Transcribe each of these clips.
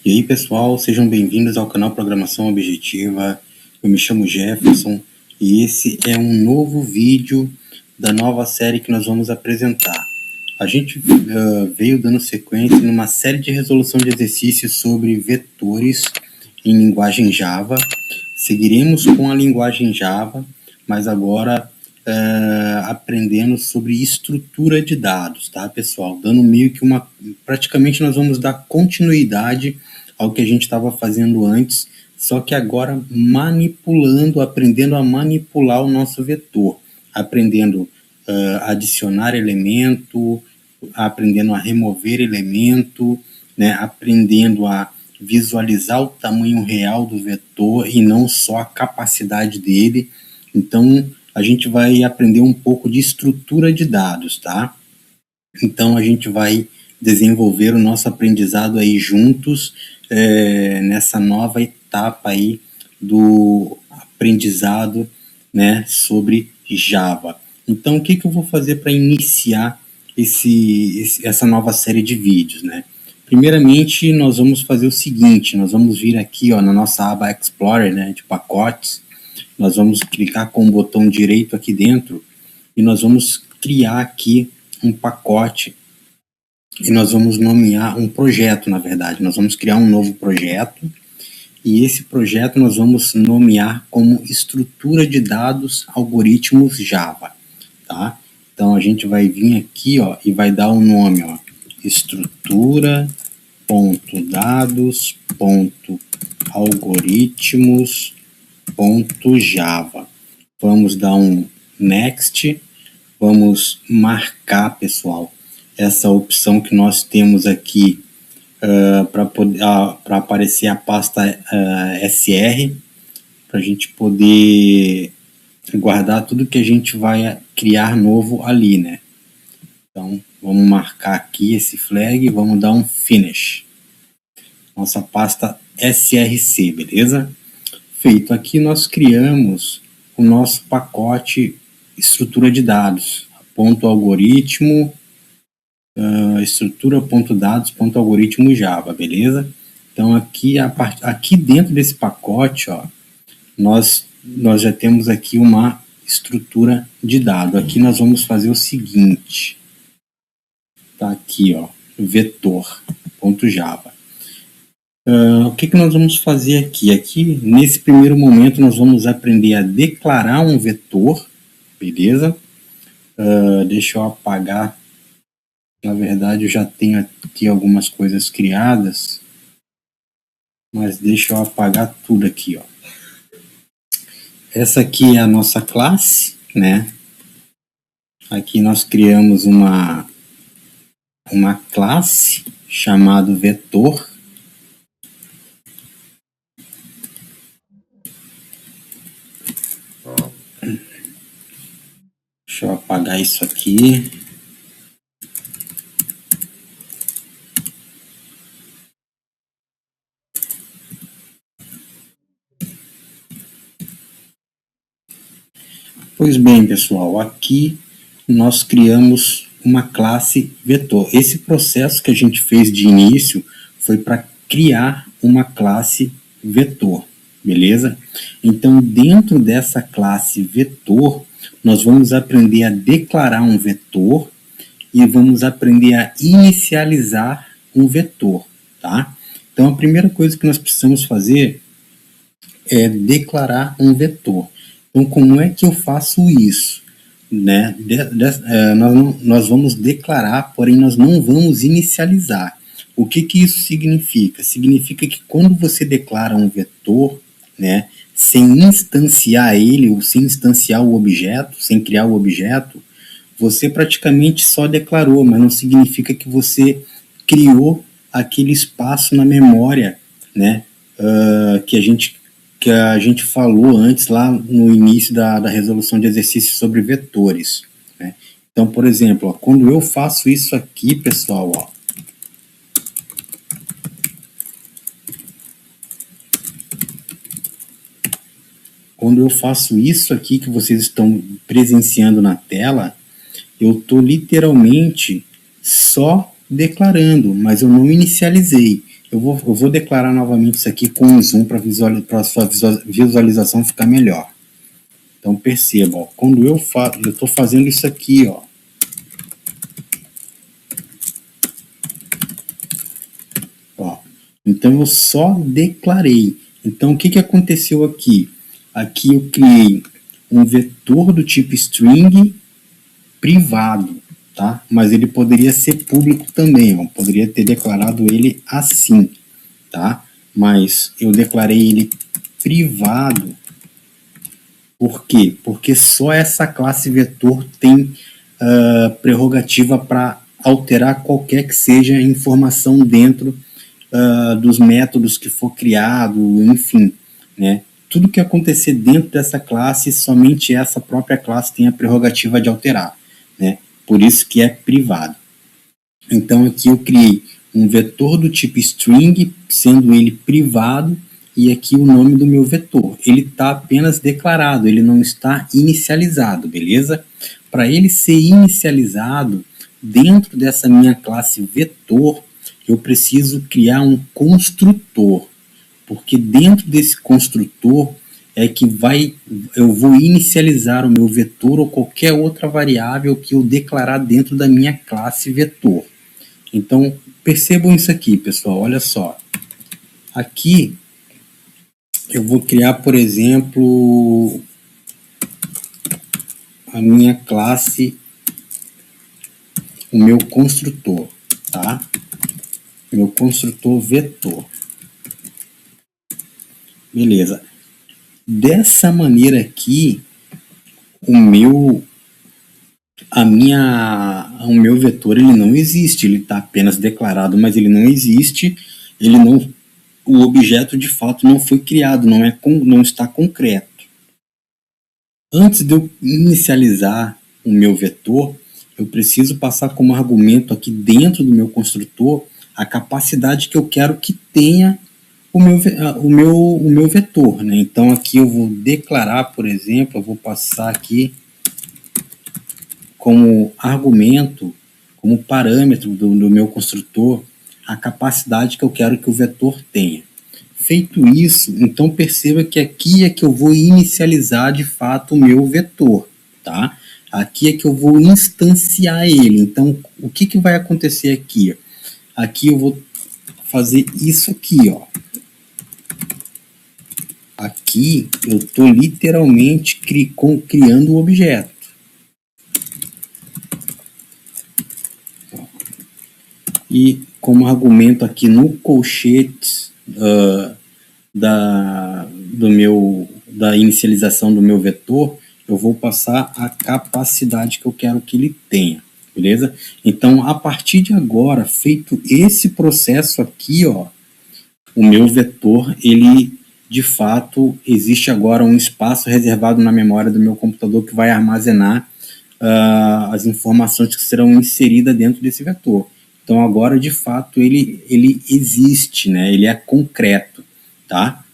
E aí, pessoal, sejam bem-vindos ao canal Programação Objetiva. Eu me chamo Jefferson e esse é um novo vídeo da nova série que nós vamos apresentar. A gente veio dando sequência numa série de resolução de exercícios sobre vetores em linguagem Java. Seguiremos com a linguagem Java, mas agora aprendendo sobre estrutura de dados, tá, pessoal? Dando meio que praticamente nós vamos dar continuidade ao que a gente estava fazendo antes, só que agora aprendendo a manipular o nosso vetor, aprendendo a adicionar elemento, aprendendo a remover elemento, né, aprendendo a visualizar o tamanho real do vetor e não só a capacidade dele. Então, a gente vai aprender um pouco de estrutura de dados, tá? Então, a gente vai desenvolver o nosso aprendizado aí juntos, nessa nova etapa aí do aprendizado, né, sobre Java. Então, o que eu vou fazer para iniciar essa nova série de vídeos, né? Primeiramente, nós vamos fazer o seguinte, nós vamos vir aqui, ó, na nossa aba Explorer, né, de pacotes, nós vamos clicar com o botão direito aqui dentro e nós vamos criar aqui um pacote e nós vamos nomear um projeto, na verdade. Nós vamos criar um novo projeto e esse projeto nós vamos nomear como estrutura de dados algoritmos Java, tá? Então, a gente vai vir aqui, ó, e vai dar um nome, ó, estrutura.dados.algoritmos.java. Vamos dar um next, vamos marcar, pessoal, essa opção que nós temos aqui para aparecer a pasta SR, para a gente poder guardar tudo que a gente vai criar novo ali, né? Então, vamos marcar aqui esse flag e vamos dar um finish. Nossa pasta SRC, beleza? Feito aqui, nós criamos o nosso pacote estrutura de dados, ponto algoritmo, estrutura.dados.algoritmo Java, beleza? Então, aqui dentro desse pacote, ó, nós já temos aqui uma estrutura de dado. Aqui nós vamos fazer o seguinte. Tá aqui, ó, vetor.java. O que nós vamos fazer aqui? Aqui, nesse primeiro momento, nós vamos aprender a declarar um vetor, beleza? Deixa eu apagar. Na verdade, eu já tenho aqui algumas coisas criadas, mas deixa eu apagar tudo aqui, ó. Essa aqui é a nossa classe, né? Aqui nós criamos uma classe chamada vetor. Deixa eu apagar isso aqui. Pois bem, pessoal, aqui nós criamos uma classe vetor. Esse processo que a gente fez de início foi para criar uma classe vetor, beleza? Então, dentro dessa classe vetor, nós vamos aprender a declarar um vetor e vamos aprender a inicializar um vetor, tá? Então, a primeira coisa que nós precisamos fazer é declarar um vetor. Então, como é que eu faço isso? Né? Nós vamos declarar, porém nós não vamos inicializar. O que isso significa? Significa que quando você declara um vetor, né, sem instanciar ele, ou sem instanciar o objeto, sem criar o objeto, você praticamente só declarou, mas não significa que você criou aquele espaço na memória, né, que a gente falou antes lá no início da resolução de exercícios sobre vetores, né? Então, por exemplo, ó, quando eu faço isso aqui, pessoal, ó, quando eu faço isso aqui que vocês estão presenciando na tela, eu estou literalmente só declarando, mas eu não inicializei. eu vou declarar novamente isso aqui com um zoom para a sua visualização ficar melhor. Então perceba, ó, quando eu estou fazendo isso aqui, ó. Ó, então eu só declarei. Então o que aconteceu aqui? Aqui eu criei um vetor do tipo string privado, tá? Mas ele poderia ser público também, ó. Poderia ter declarado ele assim, tá? Mas eu declarei ele privado. Por quê? Porque só essa classe vetor tem prerrogativa para alterar qualquer que seja a informação dentro dos métodos que for criado, enfim, né? Tudo que acontecer dentro dessa classe, somente essa própria classe tem a prerrogativa de alterar, né? Por isso que é privado. Então aqui eu criei um vetor do tipo string, sendo ele privado, e aqui o nome do meu vetor. Ele está apenas declarado, ele não está inicializado, beleza? Para ele ser inicializado, dentro dessa minha classe vetor, eu preciso criar um construtor, porque dentro desse construtor é que eu vou inicializar o meu vetor ou qualquer outra variável que eu declarar dentro da minha classe vetor. Então, percebam isso aqui, pessoal, olha só. Aqui, eu vou criar, por exemplo, a minha classe, o meu construtor, tá? Meu construtor vetor. Beleza. Dessa maneira aqui, o meu vetor ele não existe, ele está apenas declarado, mas ele não existe, o objeto de fato não foi criado, não está concreto. Antes de eu inicializar o meu vetor, eu preciso passar como argumento aqui dentro do meu construtor a capacidade que eu quero que tenha o meu vetor, né? Então aqui eu vou declarar, por exemplo, eu vou passar aqui como argumento, como parâmetro do meu construtor, a capacidade que eu quero que o vetor tenha. Feito isso, então perceba que aqui é que eu vou inicializar de fato o meu vetor, tá? Aqui é que eu vou instanciar ele. Então, o que vai acontecer aqui? Aqui eu vou fazer isso aqui, ó. Aqui eu estou literalmente criando o objeto. E como argumento aqui no colchete da inicialização do meu vetor, eu vou passar a capacidade que eu quero que ele tenha, beleza? Então, a partir de agora, feito esse processo aqui, ó, o meu vetor, ele, de fato, existe agora um espaço reservado na memória do meu computador que vai armazenar as informações que serão inseridas dentro desse vetor. Então, agora, de fato, ele existe, né? Ele é concreto, tá?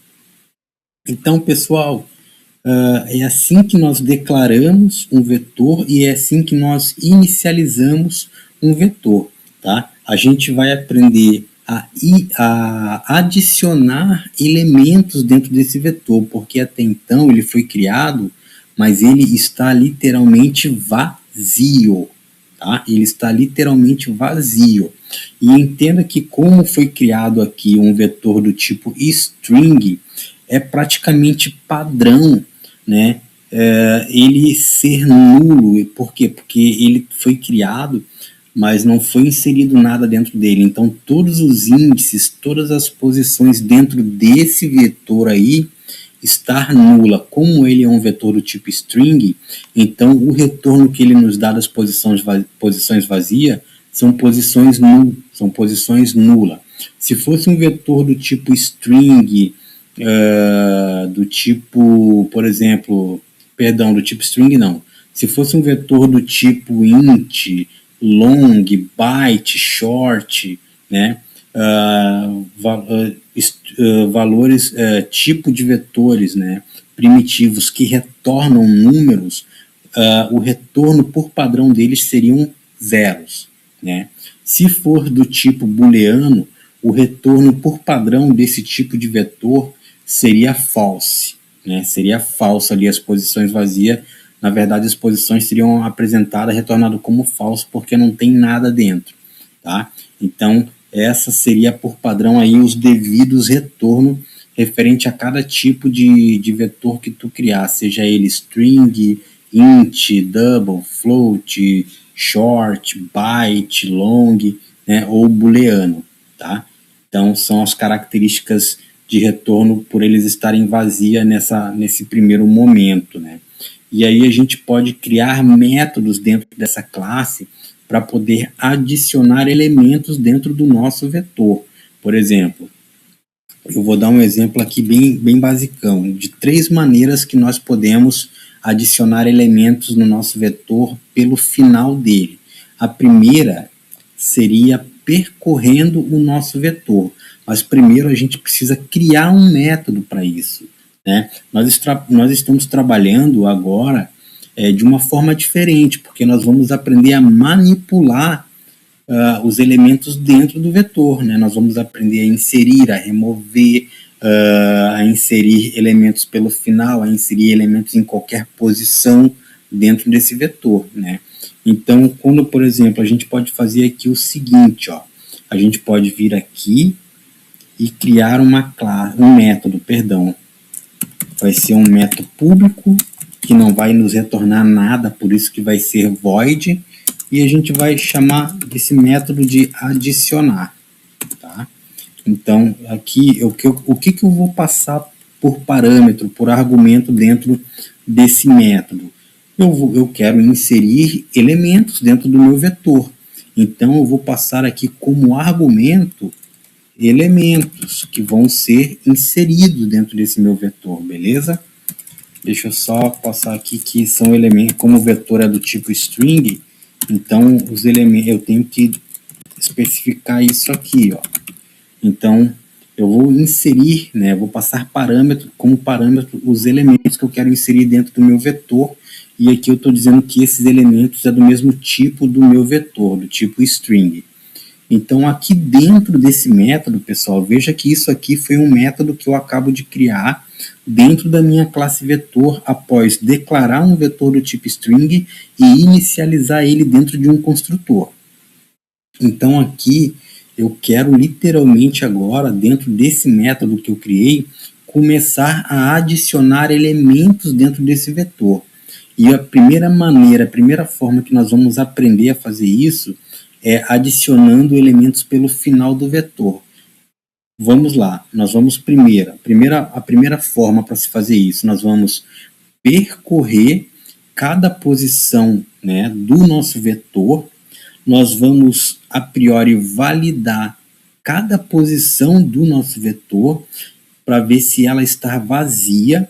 Então, pessoal, é assim que nós declaramos um vetor e é assim que nós inicializamos um vetor, tá? A gente vai aprender a adicionar elementos dentro desse vetor, porque até então ele foi criado, mas ele está literalmente vazio, tá? Ele está literalmente vazio. E entenda que como foi criado aqui um vetor do tipo string, é praticamente padrão, né? Ele ser nulo. Por quê? Porque ele foi criado, mas não foi inserido nada dentro dele. Então, todos os índices, todas as posições dentro desse vetor aí, estar nula. Como ele é um vetor do tipo string, então o retorno que ele nos dá das posições vazias são posições nula. Se fosse um vetor do tipo string, do tipo, por exemplo, do tipo string não. Se fosse um vetor do tipo int, long, byte, short, né? Valores, tipo de vetores, né, primitivos que retornam números, o retorno por padrão deles seriam zeros, né? Se for do tipo booleano, o retorno por padrão desse tipo de vetor seria false, né? Seria falso ali as posições vazias. Na verdade, as posições seriam apresentadas, retornado como falso, porque não tem nada dentro, tá? Então, essa seria por padrão aí os devidos retornos referente a cada tipo de vetor que tu criar, seja ele string, int, double, float, short, byte, long, né, ou booleano, tá? Então, são as características de retorno por eles estarem vazia nesse primeiro momento, né? E aí a gente pode criar métodos dentro dessa classe para poder adicionar elementos dentro do nosso vetor. Por exemplo, eu vou dar um exemplo aqui bem basicão, de 3 maneiras que nós podemos adicionar elementos no nosso vetor pelo final dele. A primeira seria percorrendo o nosso vetor, mas primeiro a gente precisa criar um método para isso, né? Nós estamos trabalhando agora de uma forma diferente, porque nós vamos aprender a manipular os elementos dentro do vetor, né? Nós vamos aprender a inserir, a remover, a inserir elementos pelo final, a inserir elementos em qualquer posição dentro desse vetor, né? Então, quando, por exemplo, a gente pode fazer aqui o seguinte, ó, a gente pode vir aqui e criar um método, vai ser um método público, que não vai nos retornar nada, por isso que vai ser void, e a gente vai chamar esse método de adicionar, tá? Então, aqui, o que eu vou passar por parâmetro, por argumento dentro desse método? Eu quero inserir elementos dentro do meu vetor, então eu vou passar aqui como argumento elementos que vão ser inseridos dentro desse meu vetor, beleza? Deixa eu só passar aqui que são elementos, como o vetor é do tipo string, então os elementos, eu tenho que especificar isso aqui, ó. Então, eu vou inserir, né, vou passar como parâmetro os elementos que eu quero inserir dentro do meu vetor, e aqui eu estou dizendo que esses elementos é do mesmo tipo do meu vetor, do tipo string. Então, aqui dentro desse método, pessoal, veja que isso aqui foi um método que eu acabo de criar dentro da minha classe vetor após declarar um vetor do tipo string e inicializar ele dentro de um construtor. Então, aqui eu quero literalmente agora, dentro desse método que eu criei, começar a adicionar elementos dentro desse vetor. E a primeira forma que nós vamos aprender a fazer isso é adicionando elementos pelo final do vetor. Vamos lá, nós vamos a primeira forma para se fazer isso, nós vamos percorrer cada posição, né, do nosso vetor, nós vamos a priori validar cada posição do nosso vetor para ver se ela está vazia,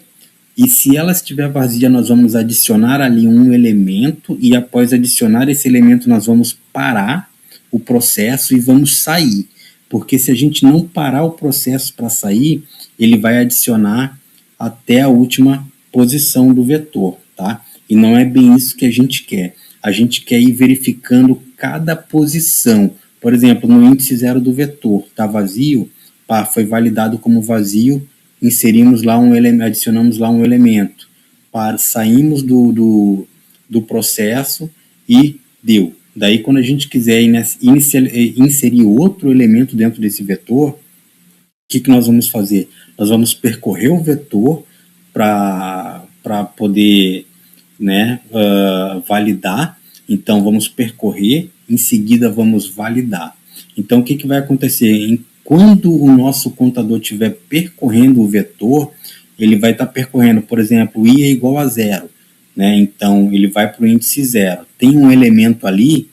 e se ela estiver vazia nós vamos adicionar ali um elemento, e após adicionar esse elemento nós vamos parar o processo e vamos sair, porque se a gente não parar o processo para sair, ele vai adicionar até a última posição do vetor, tá? E não é bem isso que a gente quer. A gente quer ir verificando cada posição. Por exemplo, no índice 0 do vetor, está vazio, foi validado como vazio, inserimos lá um elemento, adicionamos lá um elemento, saímos do processo e deu. Daí, quando a gente quiser inserir outro elemento dentro desse vetor, o que nós vamos fazer? Nós vamos percorrer o vetor para poder, né, validar. Então, vamos percorrer, em seguida vamos validar. Então, o que vai acontecer? Quando o nosso contador estiver percorrendo o vetor, ele vai estar percorrendo, por exemplo, i é igual a 0. Né? Então, ele vai para o índice 0. Tem um elemento ali,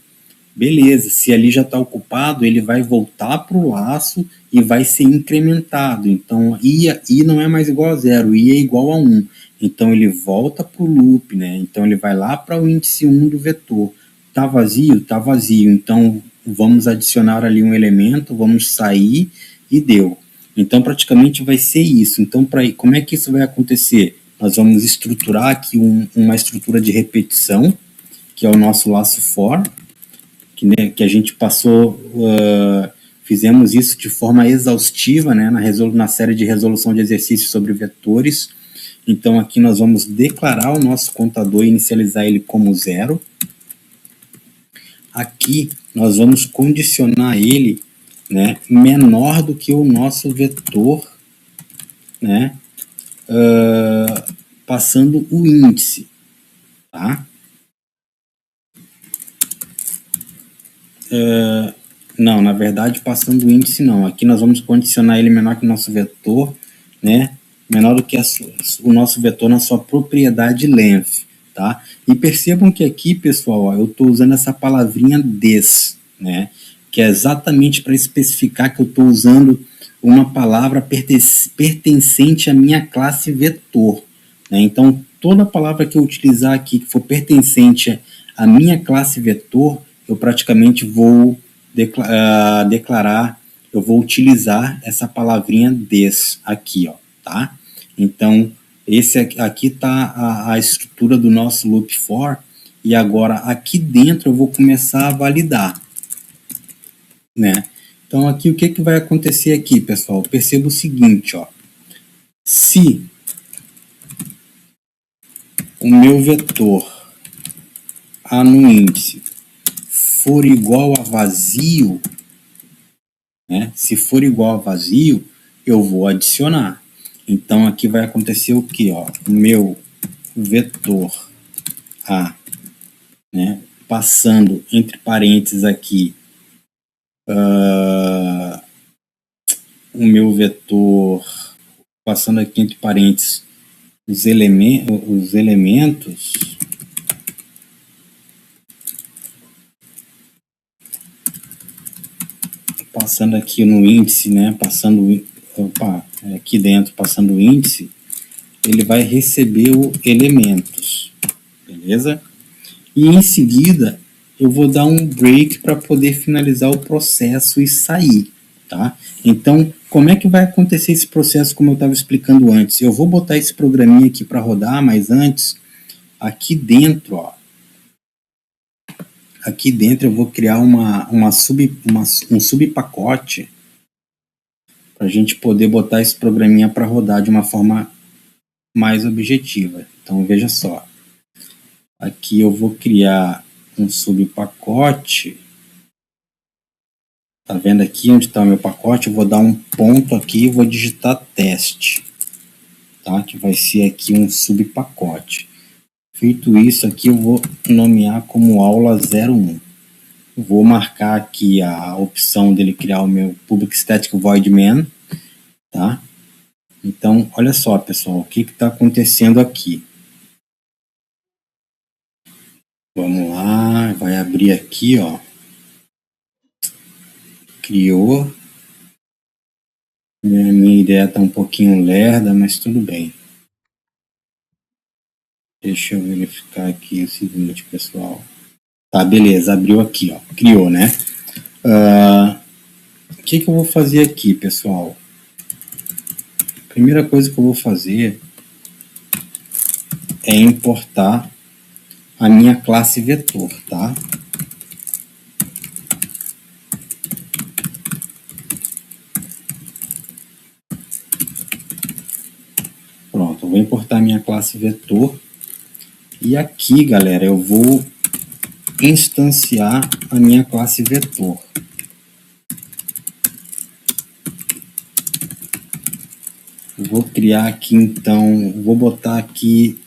beleza, se ali já está ocupado, ele vai voltar para o laço e vai ser incrementado. Então, i não é mais igual a 0, i é igual a 1. Então, ele volta para o loop, né? Então, ele vai lá para o índice 1 do vetor. Está vazio? Está vazio. Então, vamos adicionar ali um elemento, vamos sair e deu. Então, praticamente vai ser isso. Então, como é que isso vai acontecer? Nós vamos estruturar aqui uma estrutura de repetição, que é o nosso laço for, que a gente Fizemos isso de forma exaustiva, né, na série de resolução de exercícios sobre vetores. Então, aqui nós vamos declarar o nosso contador e inicializar ele como 0. Aqui nós vamos condicionar ele, né, menor do que o nosso vetor, né, passando o índice, tá? Não, na verdade, passando o índice não. Aqui nós vamos condicionar ele menor que o nosso vetor, né? Menor do que o nosso vetor na sua propriedade length, tá? E percebam que aqui, pessoal, ó, eu estou usando essa palavrinha this, né? Que é exatamente para especificar que eu estou usando uma palavra pertencente à minha classe vetor, né? Então, toda palavra que eu utilizar aqui que for pertencente à minha classe vetor, eu praticamente vou declarar, eu vou utilizar essa palavrinha this aqui, ó, tá? Então, esse aqui está a estrutura do nosso loop for, e agora aqui dentro eu vou começar a validar, né? Então, aqui o que vai acontecer aqui, pessoal? Perceba o seguinte, ó. Se o meu vetor A no índice for igual a vazio, né? Se for igual a vazio, eu vou adicionar. Então, aqui vai acontecer o que? O meu vetor A, né? Passando entre parênteses aqui, o meu vetor, passando aqui entre parênteses, os elementos, passando aqui no índice, né? Aqui dentro, passando o índice, ele vai receber o elementos, beleza? E em seguida, eu vou dar um break para poder finalizar o processo e sair, tá? Então, como é que vai acontecer esse processo como eu estava explicando antes? Eu vou botar esse programinha aqui para rodar, mas antes, aqui dentro, ó, aqui dentro eu vou criar um subpacote para a gente poder botar esse programinha para rodar de uma forma mais objetiva. Então, veja só. Aqui eu vou criar um subpacote. Tá vendo aqui onde está o meu pacote? Eu vou dar um ponto aqui e vou digitar teste, tá? Que vai ser aqui um subpacote. Feito isso aqui, eu vou nomear como aula 01. Vou marcar aqui a opção dele criar o meu public static void main, tá? Então, olha só, pessoal, o que está acontecendo aqui. Vamos lá, vai abrir aqui, ó. Criou. Minha ideia está um pouquinho lerda, mas tudo bem. Deixa eu verificar aqui o seguinte, pessoal. Tá, beleza, abriu aqui, ó. Criou, né? O que eu vou fazer aqui, pessoal? Primeira coisa que eu vou fazer é importar a minha classe vetor, tá? Pronto, eu vou importar a minha classe vetor. E aqui, galera, eu vou instanciar a minha classe vetor. Vou criar aqui, então, vou botar aqui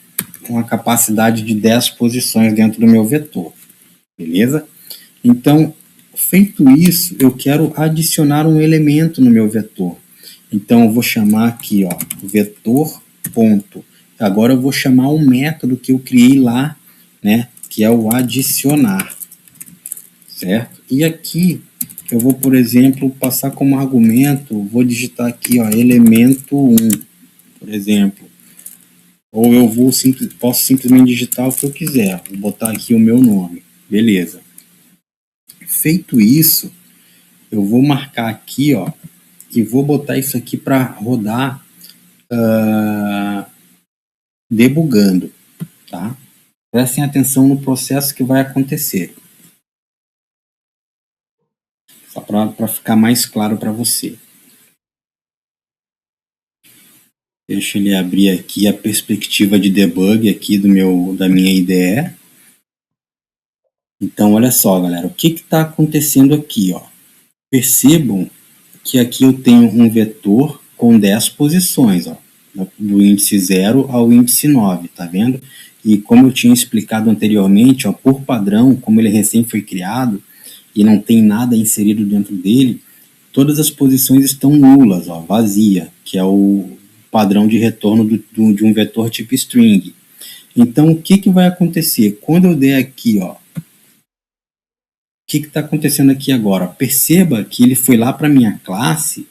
uma capacidade de 10 posições dentro do meu vetor, beleza? Então, feito isso, eu quero adicionar um elemento no meu vetor. Então, eu vou chamar aqui, ó, vetor ponto. Agora eu vou chamar um método que eu criei lá, né, que é o adicionar, certo? E aqui eu vou, por exemplo, passar como argumento, vou digitar aqui, ó, elemento 1, por exemplo. Ou eu posso simplesmente digitar o que eu quiser. Vou botar aqui o meu nome. Beleza. Feito isso, eu vou marcar aqui, ó, e vou botar isso aqui para rodar debugando, tá? Prestem atenção no processo que vai acontecer. Só para ficar mais claro para você. Deixa ele abrir aqui a perspectiva de debug aqui da minha IDE. Então, olha só, galera, o que está acontecendo aqui, ó? Percebam que aqui eu tenho um vetor com 10 posições, ó, do índice 0 ao índice 9, tá vendo? E como eu tinha explicado anteriormente, ó, por padrão, como ele recém foi criado e não tem nada inserido dentro dele, todas as posições estão nulas, ó, vazia, que é o padrão de retorno de um vetor tipo string. Então, o que vai acontecer? Quando eu der aqui, ó, o que está acontecendo aqui agora? Perceba que ele foi lá para minha classe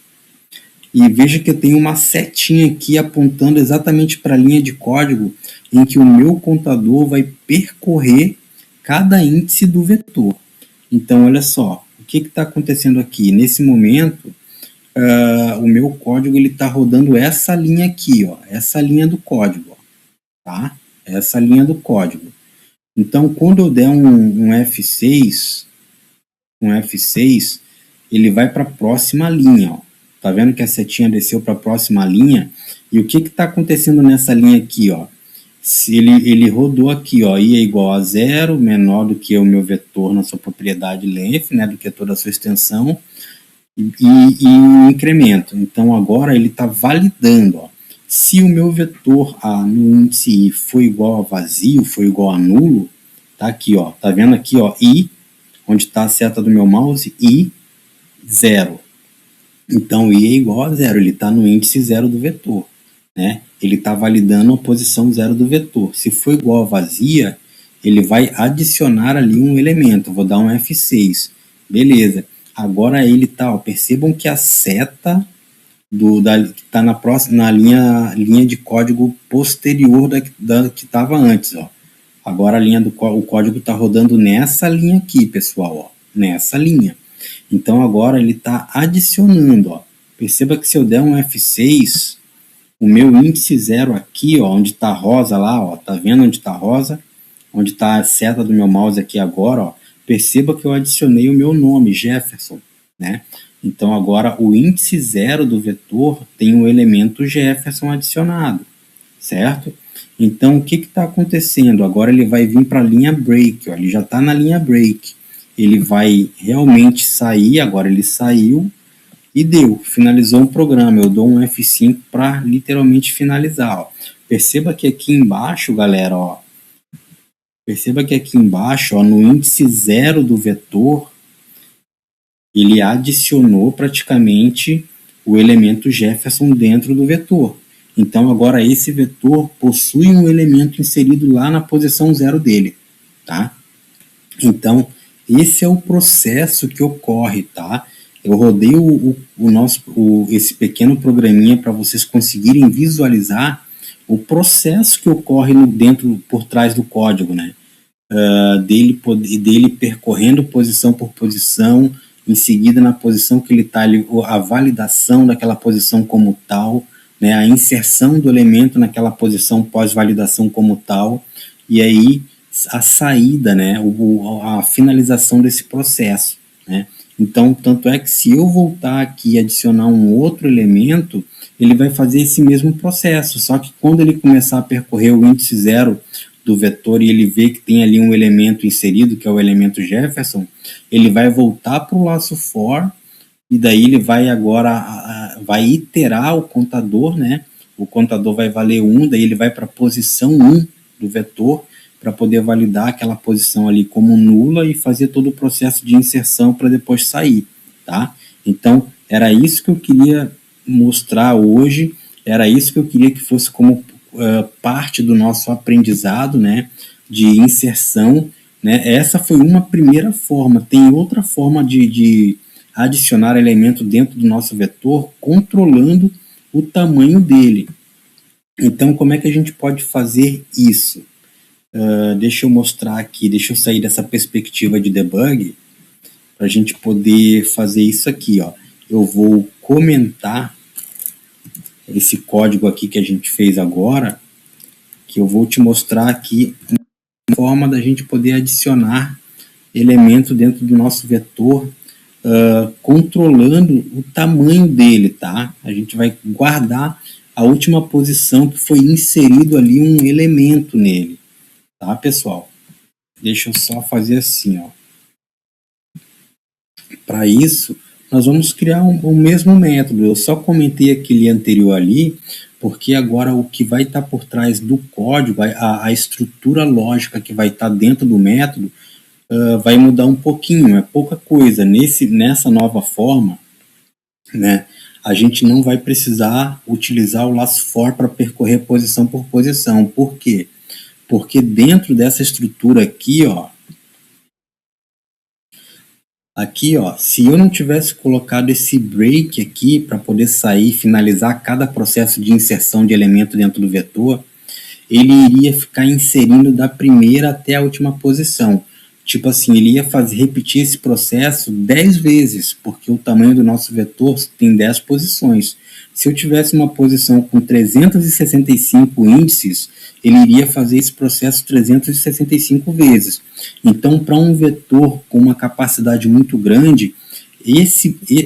e veja que eu tenho uma setinha aqui apontando exatamente para a linha de código em que o meu contador vai percorrer cada índice do vetor. Então, olha só, o que está acontecendo aqui? Nesse momento, o meu código está rodando essa linha aqui, ó, essa linha do código, ó, tá? Essa linha do código. Então, quando eu der um F6, ele vai para a próxima linha, ó. Tá vendo que a setinha desceu para a próxima linha? E o que está acontecendo nessa linha aqui, ó? Se ele rodou aqui, ó, i é igual a 0, menor do que o meu vetor na sua propriedade length, né, do que toda a sua extensão, e um incremento. Então, agora ele está validando, ó. Se o meu vetor no índice i for igual a vazio, for igual a nulo, tá aqui, ó, tá vendo aqui, ó, i, onde está a seta do meu mouse, i, 0. Então, i é igual a 0, ele está no índice 0 do vetor, né? Ele está validando a posição 0 do vetor. Se for igual a vazia, ele vai adicionar ali um elemento. Vou dar um F6. Beleza. Agora ele está, percebam que a seta que está na linha de código posterior da que estava antes, ó. Agora o código está rodando nessa linha aqui, pessoal, ó, nessa linha. Então agora ele está adicionando, ó. Perceba que se eu der um F6, o meu índice 0 aqui, ó, onde está rosa lá, ó, tá vendo onde está rosa? Onde está a seta do meu mouse aqui agora, ó. Perceba que eu adicionei o meu nome, Jefferson, né? Então agora o índice 0 do vetor tem o elemento Jefferson adicionado, certo? Então o que está acontecendo? Agora ele vai vir para a linha break, ó, ele já está na linha break. Ele vai realmente sair, agora ele saiu e deu, finalizou um programa. Eu dou um F5 para literalmente finalizar, ó. Perceba que aqui embaixo, galera, ó, perceba que aqui embaixo, ó, no índice 0 do vetor, ele adicionou praticamente o elemento Jefferson dentro do vetor. Então, agora esse vetor possui um elemento inserido lá na posição 0 dele, tá? Então, esse é o processo que ocorre, tá? Eu rodei esse pequeno programinha para vocês conseguirem visualizar o processo que ocorre por trás do código, né? Dele percorrendo posição por posição, em seguida na posição que ele está, a validação daquela posição como tal, né? A inserção do elemento naquela posição pós-validação como tal, e aí a saída, né? A finalização desse processo, né? Então, tanto é que se eu voltar aqui e adicionar um outro elemento, ele vai fazer esse mesmo processo, só que quando ele começar a percorrer o índice 0 do vetor e ele vê que tem ali um elemento inserido, que é o elemento Jefferson, ele vai voltar para o laço for, e daí ele vai agora, vai iterar o contador, né? O contador vai valer 1, daí ele vai para a posição 1 do vetor, para poder validar aquela posição ali como nula e fazer todo o processo de inserção para depois sair, tá? Então, era isso que eu queria mostrar hoje, era isso que eu queria que fosse como parte do nosso aprendizado, né, de inserção, né? Essa foi uma primeira forma. Tem outra forma de adicionar elemento dentro do nosso vetor, controlando o tamanho dele. Então, como é que a gente pode fazer isso? Deixa eu mostrar aqui, deixa eu sair dessa perspectiva de debug para a gente poder fazer isso aqui, ó. Eu vou comentar esse código aqui que a gente fez agora, que eu vou te mostrar aqui uma forma da gente poder adicionar elemento dentro do nosso vetor controlando o tamanho dele, tá? A gente vai guardar a última posição que foi inserido ali um elemento nele, tá, pessoal? Deixa eu só fazer assim, ó. Para isso, nós vamos criar o mesmo método. Eu só comentei aquele anterior ali, porque agora o que vai estar por trás do código, a estrutura lógica que vai estar dentro do método, vai mudar um pouquinho, é pouca coisa. Nessa nova forma, né, a gente não vai precisar utilizar o laço for para percorrer posição por posição. Por quê? Porque dentro dessa estrutura aqui, ó, se eu não tivesse colocado esse break aqui para poder sair e finalizar cada processo de inserção de elemento dentro do vetor, ele iria ficar inserindo da primeira até a última posição. Tipo assim, ele ia repetir esse processo 10 vezes, porque o tamanho do nosso vetor tem 10 posições. Se eu tivesse uma posição com 365 índices, ele iria fazer esse processo 365 vezes. Então, para um vetor com uma capacidade muito grande,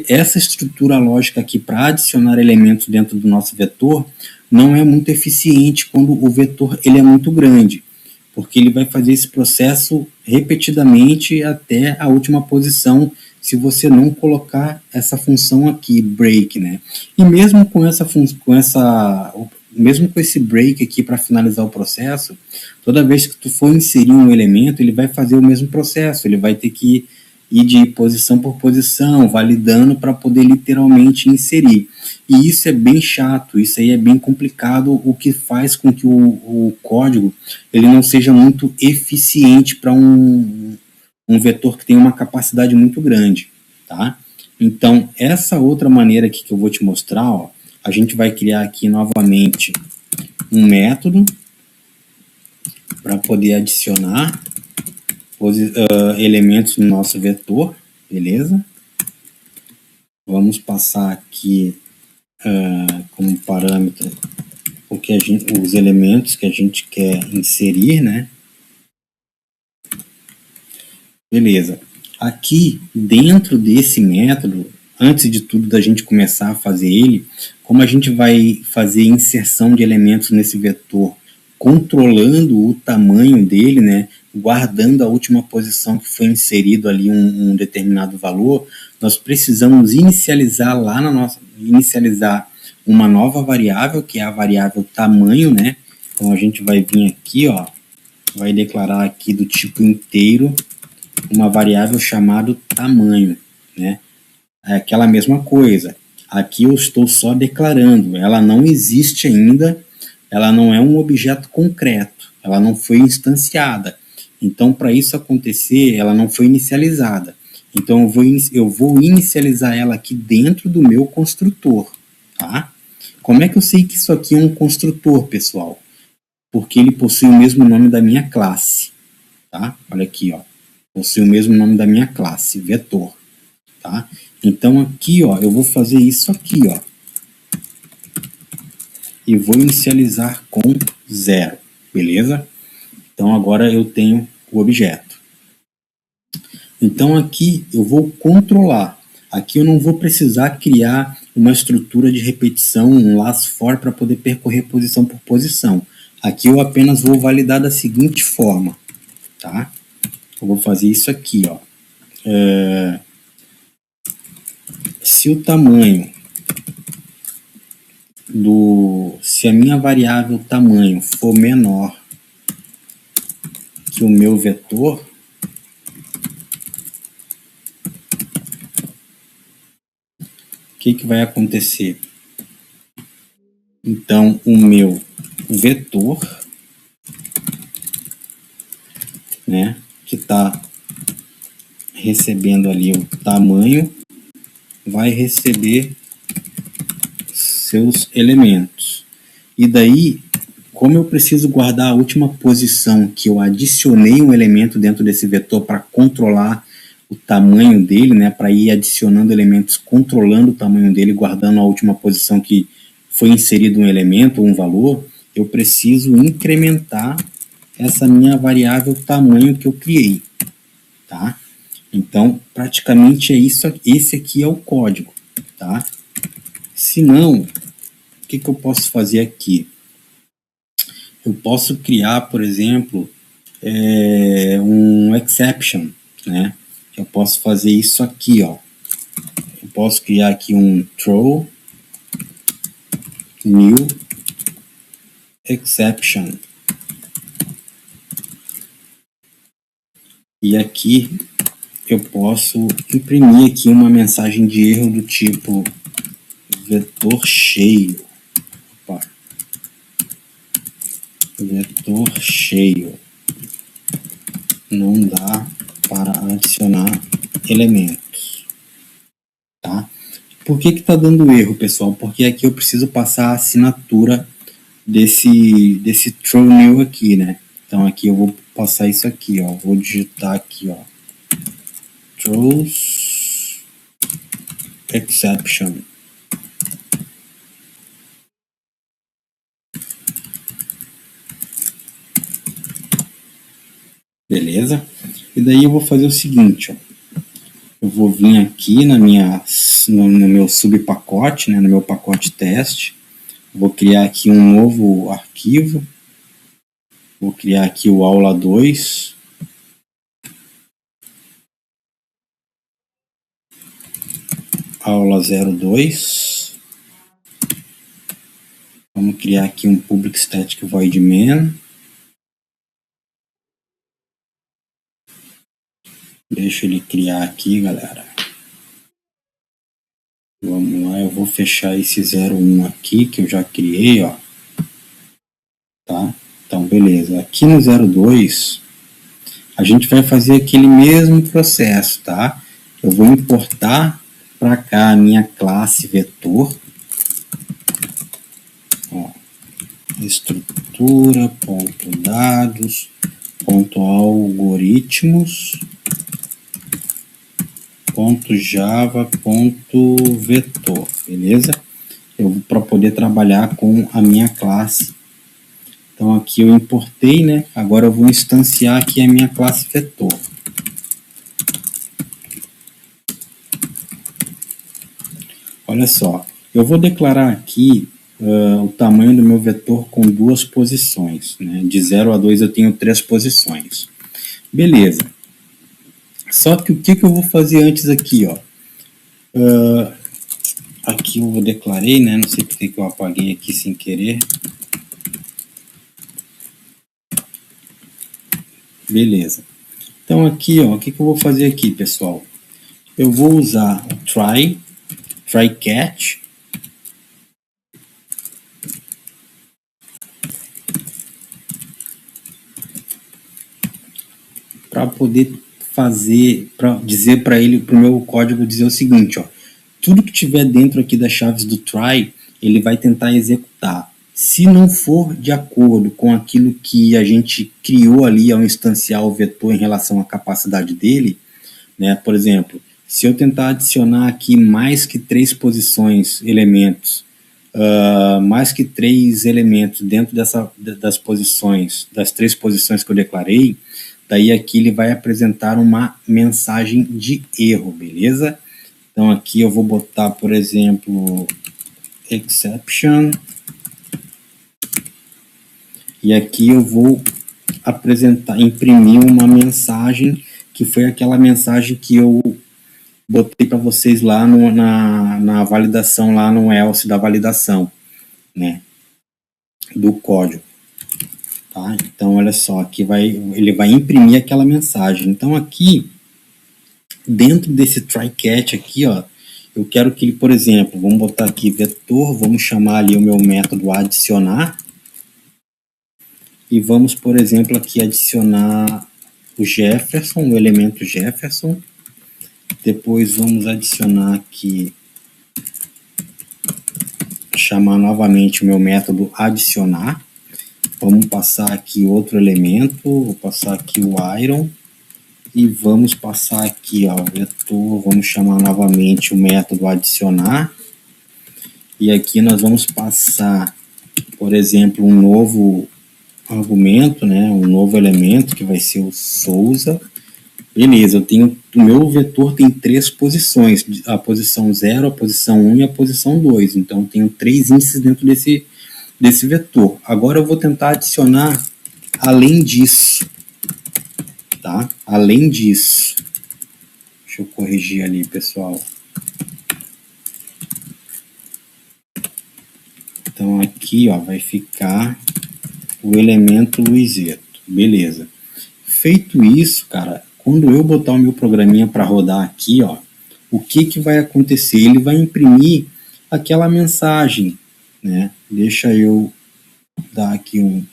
essa estrutura lógica aqui para adicionar elementos dentro do nosso vetor não é muito eficiente quando o vetor ele é muito grande, porque ele vai fazer esse processo repetidamente até a última posição, se você não colocar essa função aqui, break, né? E mesmo mesmo com esse break aqui para finalizar o processo, toda vez que tu for inserir um elemento, ele vai fazer o mesmo processo, ele vai ter que ir de posição por posição, validando para poder literalmente inserir. E isso é bem chato, isso aí é bem complicado, o que faz com que o código ele não seja muito eficiente para um vetor que tem uma capacidade muito grande, tá? Então, essa outra maneira aqui que eu vou te mostrar, ó, a gente vai criar aqui novamente um método para poder adicionar elementos no nosso vetor, beleza? Vamos passar aqui como parâmetro os elementos que a gente quer inserir, né? Beleza. Aqui, dentro desse método, antes de tudo da gente começar a fazer ele, como a gente vai fazer inserção de elementos nesse vetor, controlando o tamanho dele, né? Guardando a última posição que foi inserido ali um determinado valor, nós precisamos inicializar inicializar uma nova variável, que é a variável tamanho, né? Então a gente vai vir aqui, ó, vai declarar aqui do tipo inteiro uma variável chamada tamanho, né? É aquela mesma coisa. Aqui eu estou só declarando, ela não existe ainda, ela não é um objeto concreto, ela não foi instanciada. Então, para isso acontecer, ela não foi inicializada. Então, eu vou inicializar ela aqui dentro do meu construtor, tá? Como é que eu sei que isso aqui é um construtor, pessoal? Porque ele possui o mesmo nome da minha classe, tá? Olha aqui, ó. Possui o mesmo nome da minha classe, vetor, tá? Então, aqui, ó, eu vou fazer isso aqui, ó. E vou inicializar com 0, beleza? Então, agora eu tenho o objeto. Então, aqui eu vou controlar. Aqui eu não vou precisar criar uma estrutura de repetição, um laço for para poder percorrer posição por posição. Aqui eu apenas vou validar da seguinte forma, tá? Eu vou fazer isso aqui, ó. Se o tamanho se a minha variável tamanho for menor que o meu vetor, o que vai acontecer? Então, o meu vetor, né, que está recebendo ali o tamanho, vai receber seus elementos. E daí, como eu preciso guardar a última posição que eu adicionei um elemento dentro desse vetor para controlar o tamanho dele, né, para ir adicionando elementos, controlando o tamanho dele, guardando a última posição que foi inserido um elemento ou um valor, eu preciso incrementar essa minha variável tamanho que eu criei, tá? Então, praticamente é isso. Esse aqui é o código, tá? Se não, o que eu posso fazer aqui? Eu posso criar, por exemplo, um exception, né? Eu posso fazer isso aqui, ó. Eu posso criar aqui um throw new exception. E aqui eu posso imprimir aqui uma mensagem de erro do tipo vetor cheio. Opa. Vetor cheio. Não dá para adicionar elementos. Tá? Por que está dando erro, pessoal? Porque aqui eu preciso passar a assinatura desse throw new aqui, né? Então aqui eu vou passar isso aqui, ó. Vou digitar aqui, ó. Throws exception. Beleza? E daí eu vou fazer o seguinte, ó. Eu vou vir aqui no meu subpacote, né, no meu pacote teste. Vou criar aqui um novo arquivo. Vou criar aqui o aula 2. Aula 02. Vamos criar aqui um public static void main. Deixa ele criar aqui, galera. Vamos lá, eu vou fechar esse 01 aqui, que eu já criei, ó. Tá? Então, beleza. Aqui no 02, a gente vai fazer aquele mesmo processo, tá? Eu vou importar para cá a minha classe vetor. Ó, estrutura.dados.algoritmos .java.vetor, beleza? Para poder trabalhar com a minha classe. Então aqui eu importei, né? Agora eu vou instanciar aqui a minha classe vetor. Olha só, eu vou declarar aqui o tamanho do meu vetor com 2 posições, né? De 0 a 2 eu tenho 3 posições. Beleza. Só que o que eu vou fazer antes aqui, ó? Aqui eu declarei, né? Não sei porque que eu apaguei aqui sem querer. Beleza. Então aqui, ó, o que eu vou fazer aqui, pessoal? Eu vou usar o try catch. Para poder fazer, para dizer para ele, para o meu código dizer o seguinte, ó, tudo que tiver dentro aqui das chaves do try, ele vai tentar executar. Se não for de acordo com aquilo que a gente criou ali ao instanciar o vetor em relação à capacidade dele, né? Por exemplo, se eu tentar adicionar aqui mais que 3 posições, elementos, mais que 3 elementos dentro das posições, das 3 posições que eu declarei, daí aqui ele vai apresentar uma mensagem de erro, beleza? Então aqui eu vou botar, por exemplo, exception. E aqui eu vou imprimir uma mensagem que foi aquela mensagem que eu botei para vocês lá na validação, lá no else da validação, né, do código. Tá? Então, olha só, aqui ele vai imprimir aquela mensagem. Então, aqui, dentro desse try catch aqui, ó, eu quero que ele, por exemplo, vamos botar aqui vetor, vamos chamar ali o meu método adicionar, e vamos, por exemplo, aqui adicionar o Jefferson, o elemento Jefferson. Depois vamos adicionar aqui, chamar novamente o meu método adicionar. Vamos passar aqui outro elemento, vou passar aqui o iron. E vamos passar aqui, ó, vetor, vamos chamar novamente o método adicionar. E aqui nós vamos passar, por exemplo, um novo argumento, né, um novo elemento que vai ser o Souza. Beleza, o meu vetor tem 3 posições, a posição 0, a posição 1 e a posição 2. Então, eu tenho 3 índices dentro desse vetor. Agora, eu vou tentar adicionar além disso, tá? Além disso. Deixa eu corrigir ali, pessoal. Então, aqui, ó, vai ficar o elemento Luizeto. Beleza. Feito isso, cara, quando eu botar o meu programinha para rodar aqui, ó, o que vai acontecer? Ele vai imprimir aquela mensagem, né? Deixa eu dar aqui um...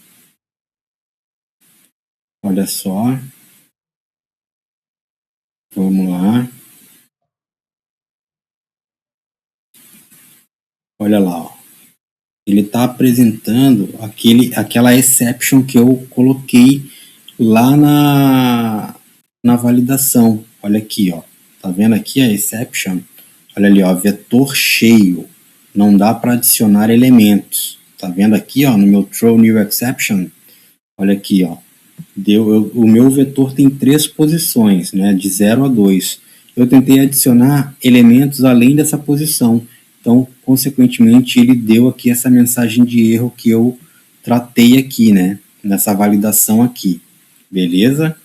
Olha só. Vamos lá. Olha lá, ó. Ele está apresentando aquela exception que eu coloquei lá na validação. Olha aqui, ó. Tá vendo aqui a exception? Olha ali, ó, vetor cheio. Não dá para adicionar elementos. Tá vendo aqui, ó, no meu throw new exception? Olha aqui, ó. O meu vetor tem 3 posições, né, de 0 a 2. Eu tentei adicionar elementos além dessa posição. Então, consequentemente, ele deu aqui essa mensagem de erro que eu tratei aqui, né, nessa validação aqui. Beleza?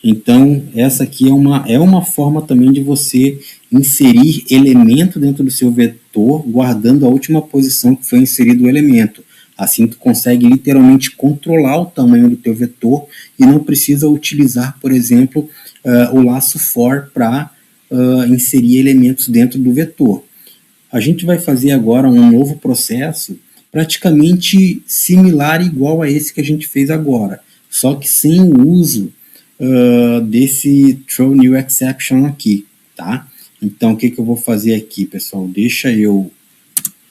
Então, essa aqui é uma forma também de você inserir elemento dentro do seu vetor, guardando a última posição que foi inserido o elemento. Assim, tu consegue literalmente controlar o tamanho do teu vetor e não precisa utilizar, por exemplo, o laço for para inserir elementos dentro do vetor. A gente vai fazer agora um novo processo praticamente similar, igual a esse que a gente fez agora, só que sem o uso desse throw new exception aqui, tá? Então, o que eu vou fazer aqui, pessoal? Deixa eu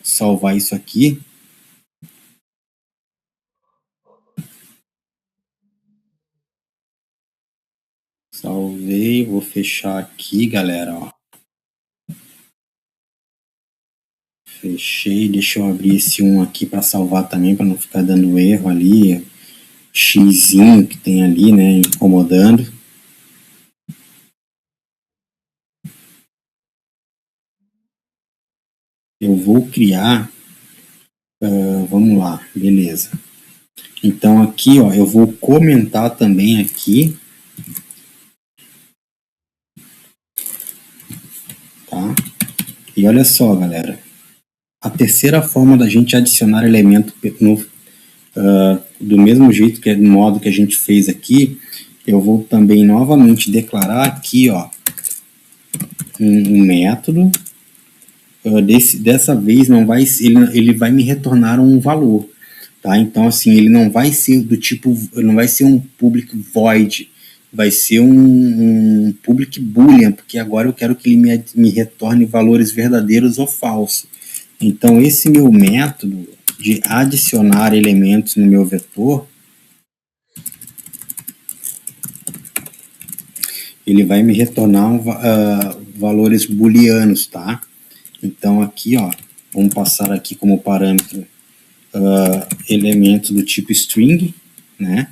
salvar isso aqui. Salvei, vou fechar aqui, galera, ó. Fechei, deixa eu abrir esse um aqui para salvar também, para não ficar dando erro ali, xzinho que tem ali, né, incomodando. Eu vou criar, vamos lá, beleza. Então aqui, ó, eu vou comentar também aqui, tá? E olha só, galera, a terceira forma da gente adicionar elemento do mesmo jeito que é do modo que a gente fez aqui, eu vou também novamente declarar aqui, ó, um método. Dessa vez não vai, ele vai me retornar um valor, tá? Então assim, ele não vai ser do tipo, não vai ser um public void, vai ser um public boolean, porque agora eu quero que ele me retorne valores verdadeiros ou falsos. Então esse meu método de adicionar elementos no meu vetor, ele vai me retornar valores booleanos, tá? Então aqui, ó, vamos passar aqui como parâmetro elementos do tipo string, né?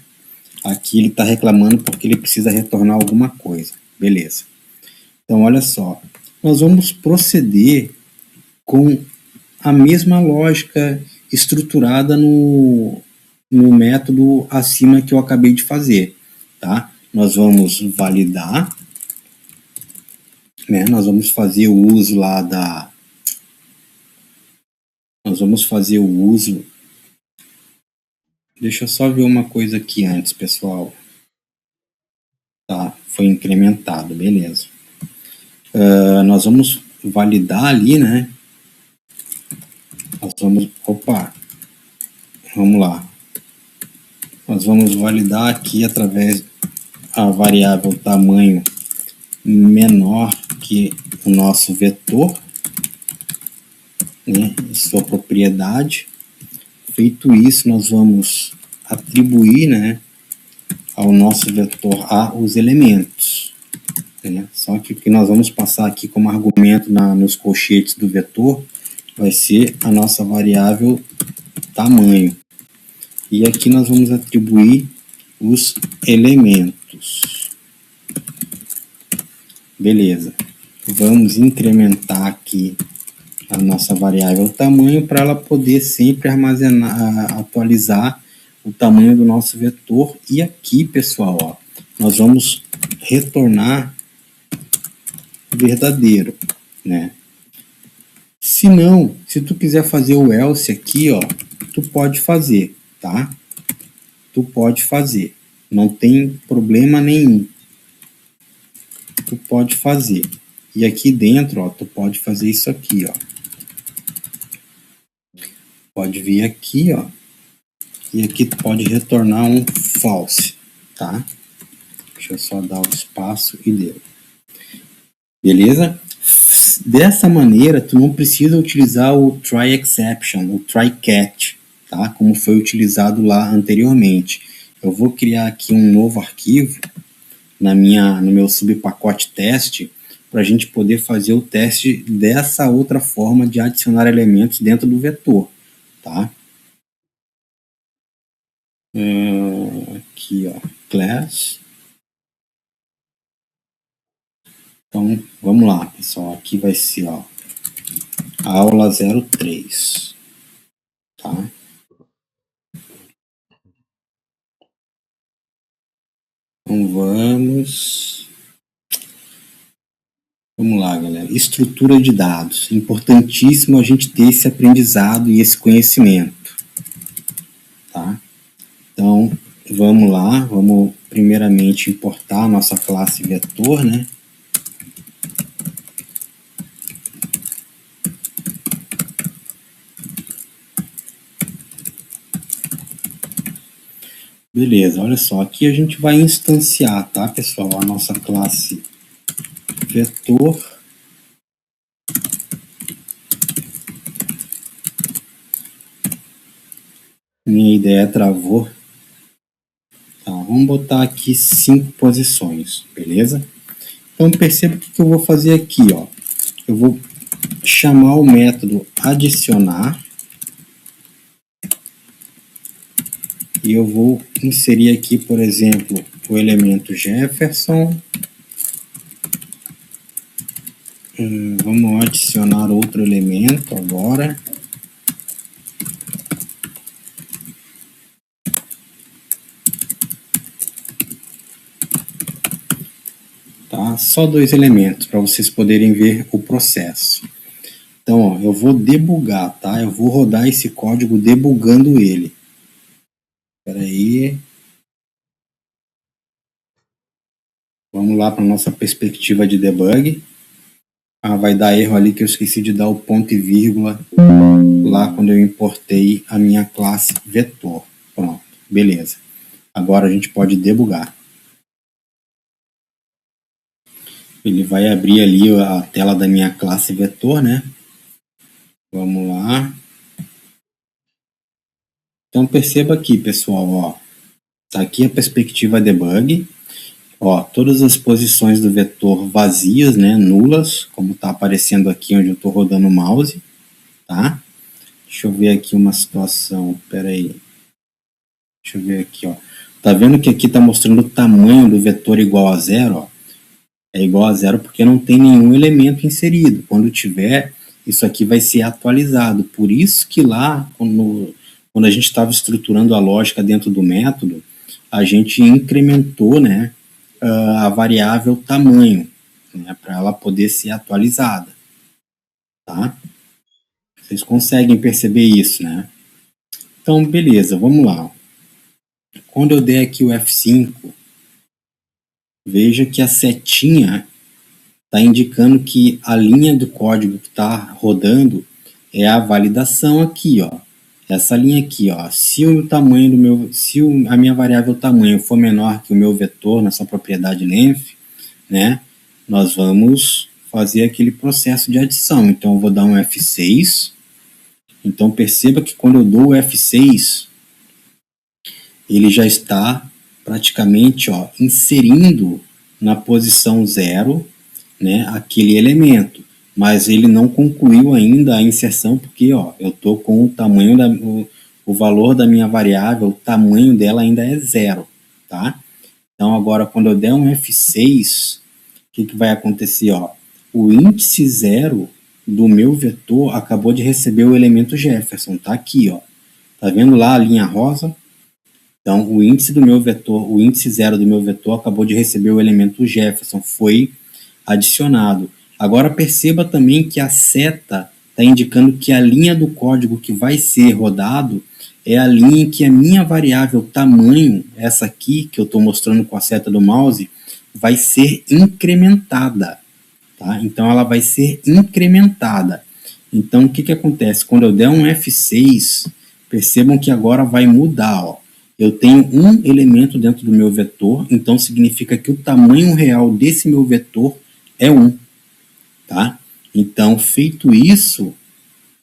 Aqui ele está reclamando porque ele precisa retornar alguma coisa, beleza? Então olha só, nós vamos proceder com a mesma lógica estruturada no método acima que eu acabei de fazer, tá? Nós vamos validar, né? Nós vamos fazer o uso lá da... Nós vamos fazer o uso... Deixa eu só ver uma coisa aqui antes, pessoal. Tá, foi incrementado, beleza. Nós vamos validar ali, né? Nós vamos... Opa! Vamos lá. Nós vamos validar aqui através a variável tamanho menor que o nosso vetor, né, sua propriedade. Feito isso, nós vamos atribuir, né, ao nosso vetor A os elementos, né? Só que o que nós vamos passar aqui como argumento nos colchetes do vetor vai ser a nossa variável tamanho. E aqui nós vamos atribuir os elementos. Beleza. Vamos incrementar aqui a nossa variável tamanho para ela poder sempre armazenar, atualizar o tamanho do nosso vetor. E aqui, pessoal, ó, nós vamos retornar verdadeiro, né? Se não, se tu quiser fazer o else aqui, ó, tu pode fazer, tá? Tu pode fazer, não tem problema nenhum. Tu pode fazer. E aqui dentro, ó, tu pode fazer isso aqui, ó. Pode vir aqui, ó. E aqui tu pode retornar um false, tá? Deixa eu só dar o espaço e deu. Beleza? Dessa maneira, tu não precisa utilizar o try exception, o try catch, tá? Como foi utilizado lá anteriormente. Eu vou criar aqui um novo arquivo no meu subpacote teste para a gente poder fazer o teste dessa outra forma de adicionar elementos dentro do vetor, tá? Aqui, ó, class. Então, vamos lá, pessoal. Aqui vai ser, ó, a aula 03, tá? Então, vamos lá, galera. Estrutura de dados. Importantíssimo a gente ter esse aprendizado e esse conhecimento, tá? Então, vamos lá. Vamos primeiramente importar a nossa classe vetor, né? Beleza, olha só, aqui a gente vai instanciar, tá, pessoal, a nossa classe vetor. Minha ideia travou. Tá, vamos botar aqui 5 posições, beleza? Então perceba o que eu vou fazer aqui, ó. Eu vou chamar o método adicionar e eu vou inserir aqui, por exemplo, o elemento Jefferson. Vamos adicionar outro elemento agora. Tá? Só 2 elementos para vocês poderem ver o processo. Então, ó, eu vou debugar, tá? Eu vou rodar esse código debugando ele. Espera aí. Vamos lá para a nossa perspectiva de debug. Ah, vai dar erro ali que eu esqueci de dar o ponto e vírgula lá quando eu importei a minha classe vetor. Pronto, beleza. Agora a gente pode debugar. Ele vai abrir ali a tela da minha classe vetor, né? Vamos lá. Então perceba aqui, pessoal, ó. Tá aqui a perspectiva debug. Ó, todas as posições do vetor vazias, né, nulas, como está aparecendo aqui onde eu estou rodando o mouse, tá? Deixa eu ver aqui uma situação, peraí. Deixa eu ver aqui, ó. Tá vendo que aqui está mostrando o tamanho do vetor igual a 0, ó? É igual a 0 porque não tem nenhum elemento inserido. Quando tiver, isso aqui vai ser atualizado. Por isso que lá, quando a gente estava estruturando a lógica dentro do método, a gente incrementou, né, a variável tamanho, né, para ela poder ser atualizada, tá? Vocês conseguem perceber isso, né? Então, beleza, vamos lá. Quando eu der aqui o F5, veja que a setinha está indicando que a linha do código que está rodando é a validação aqui, ó. Essa linha aqui, ó. Se o tamanho do meu, se a minha variável tamanho for menor que o meu vetor nessa propriedade length, né, nós vamos fazer aquele processo de adição. Então, eu vou dar um F6. Então, perceba que quando eu dou o F6, ele já está praticamente, ó, inserindo na posição 0, né, aquele elemento. Mas ele não concluiu ainda a inserção, porque, ó, eu estou com o tamanho, o valor da minha variável, o tamanho dela ainda é 0, tá? Então, agora, quando eu der um F6, o que vai acontecer? Ó, o índice 0 do meu vetor acabou de receber o elemento Jefferson, tá aqui, ó. Tá vendo lá a linha rosa? Então, o índice do meu vetor, o índice 0 do meu vetor acabou de receber o elemento Jefferson, foi adicionado. Agora perceba também que a seta está indicando que a linha do código que vai ser rodado é a linha em que a minha variável tamanho, essa aqui que eu estou mostrando com a seta do mouse, vai ser incrementada. Tá? Então ela vai ser incrementada. Então o que acontece? Quando eu der um F6, percebam que agora vai mudar. Ó. Eu tenho um elemento dentro do meu vetor, então significa que o tamanho real desse meu vetor é 1. Tá? Então, feito isso,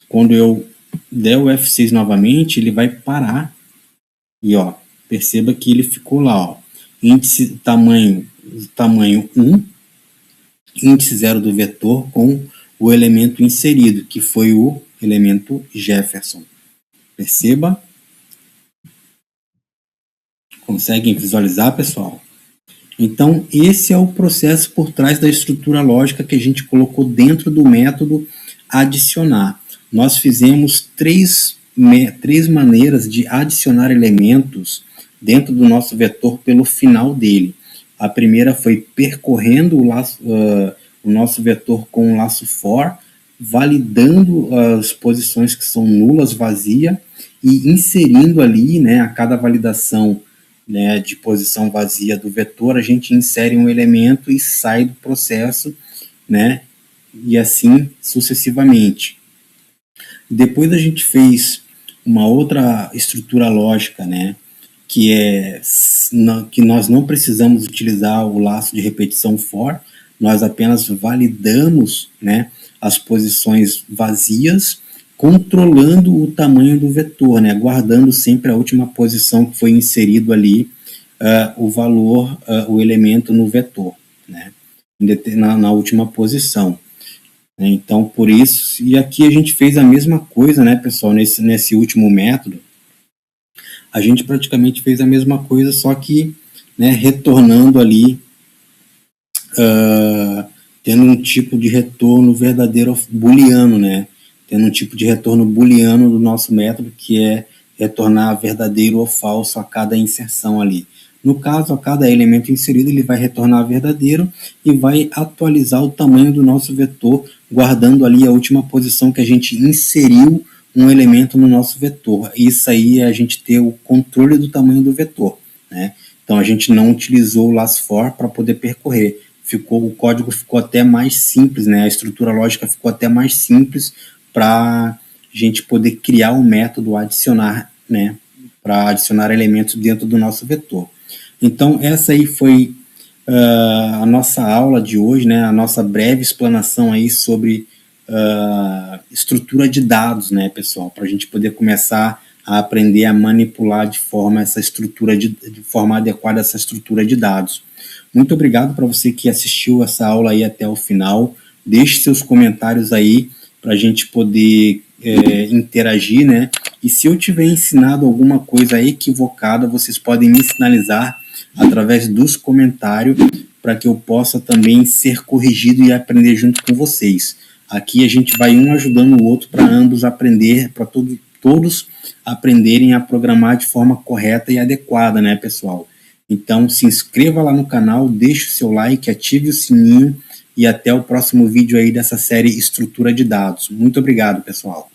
quando eu der o F6 novamente, ele vai parar. E ó, perceba que ele ficou lá. Ó. Índice tamanho 1, índice 0 do vetor com o elemento inserido, que foi o elemento Jefferson. Perceba? Conseguem visualizar, pessoal? Então, esse é o processo por trás da estrutura lógica que a gente colocou dentro do método adicionar. Nós fizemos três maneiras de adicionar elementos dentro do nosso vetor pelo final dele. A primeira foi percorrendo o nosso vetor com o laço for, validando as posições que são nulas, vazia, e inserindo ali, né, a cada validação, né, de posição vazia do vetor, a gente insere um elemento e sai do processo, né, e assim sucessivamente. Depois a gente fez uma outra estrutura lógica, né, que nós não precisamos utilizar o laço de repetição for, nós apenas validamos, né, as posições vazias, controlando o tamanho do vetor, né, guardando sempre a última posição que foi inserido ali, o valor, o elemento no vetor, né, na última posição. Então, por isso, e aqui a gente fez a mesma coisa, né, pessoal, nesse último método, a gente praticamente fez a mesma coisa, só que, né, retornando ali, tendo um tipo de retorno verdadeiro booleano, né, tendo um tipo de retorno booleano do nosso método, que é retornar verdadeiro ou falso a cada inserção ali. No caso, a cada elemento inserido, ele vai retornar verdadeiro e vai atualizar o tamanho do nosso vetor, guardando ali a última posição que a gente inseriu um elemento no nosso vetor. Isso aí é a gente ter o controle do tamanho do vetor, né? Então, a gente não utilizou o laço for para poder percorrer. O código ficou até mais simples, né? A estrutura lógica ficou até mais simples para a gente poder criar um método adicionar, né, para adicionar elementos dentro do nosso vetor. Então, essa aí foi a nossa aula de hoje, né, a nossa breve explanação aí sobre estrutura de dados, né, pessoal, para a gente poder começar a aprender a manipular de forma adequada essa estrutura de dados. Muito obrigado para você que assistiu essa aula aí até o final. Deixe seus comentários aí para a gente poder interagir, né? E se eu tiver ensinado alguma coisa equivocada, vocês podem me sinalizar através dos comentários para que eu possa também ser corrigido e aprender junto com vocês. Aqui a gente vai um ajudando o outro para ambos aprender, para todos aprenderem a programar de forma correta e adequada, né, pessoal? Então, se inscreva lá no canal, deixe o seu like, ative o sininho e até o próximo vídeo aí dessa série Estrutura de Dados. Muito obrigado, pessoal.